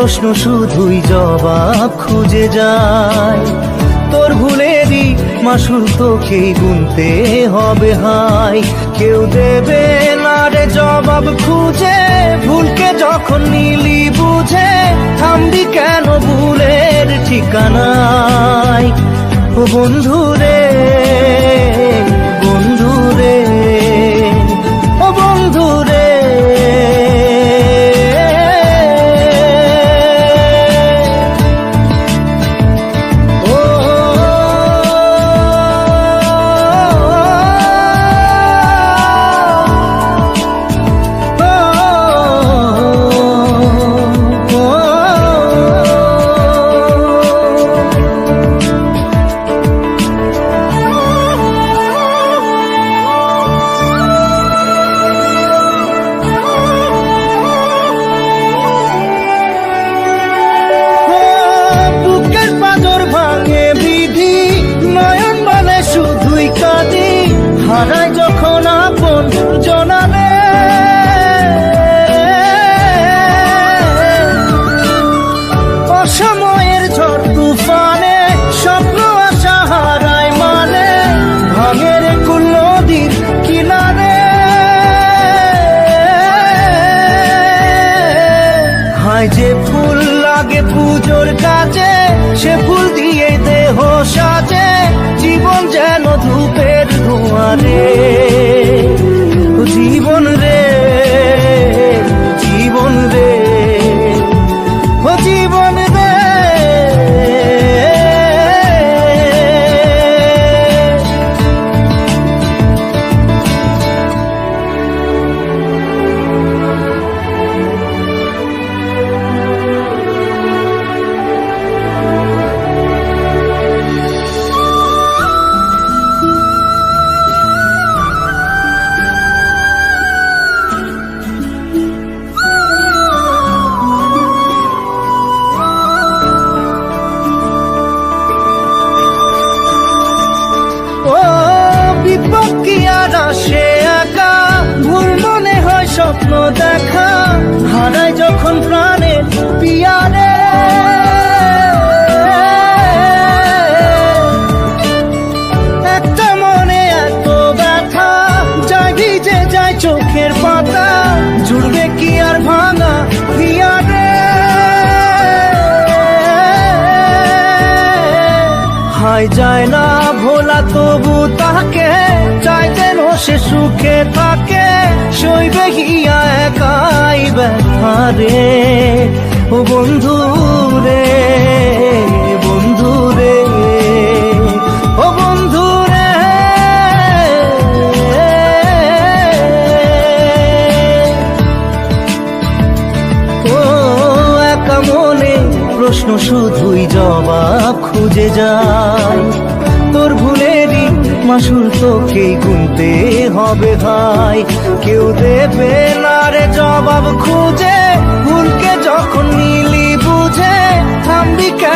প্রশ্ন শুধুই জবাব খুঁজে যায়। তোর ভুলেরই মাসুল তোকেই গুনতে হবে হাই। কেউ দেবে না রে জবাব খুঁজে, ভুলকে যখন নিলি বুঝে থামবি কেন ভুলের ঠিকানায়। ও বন্ধু রে, বন্ধু রে, ও বন্ধু রে। হারায় যখন আপন জনারে, অসময়ের ঝড় তুফানে স্বপ্ন আশা হারায় মানে, ভাঙের কুল নদীর কিনারে। হায় যে ফুল লাগে পুজোর কাজে, সে ফুল দিয়ে দেহ সাজে, জীবন যেন ধূপের ধোঁয়ারে। জীবন রে, জীবন রে, ও জীবন রে। সে একা ভুল মনে হয় স্বপ্ন দেখা, হারায় যখন প্রাণের পিয়ারে। একটা মনে এত ব্যথা যায় ভিজে যায় চোখের পাতা, জুড়বে কি আর ভাঙা পিয়ারে। হায় যায় না ভোলা তবু তাকে চাই যেন সে সুখে থাকে, সইবে গিয়া একাই ব্যথা রে। ও বন্ধু রে, বন্ধু রে, ও বন্ধু রে। ও একা মনে প্রশ্ন শুধুই জবাব খুঁজে যায়। তোর ভুলেরই মাসুল তোকেই গুনতে হবে ভাই। কেউ দেবে না রে জবাব খুঁজে, ভুলকে যখন নিলি বুঝে থামবি কেন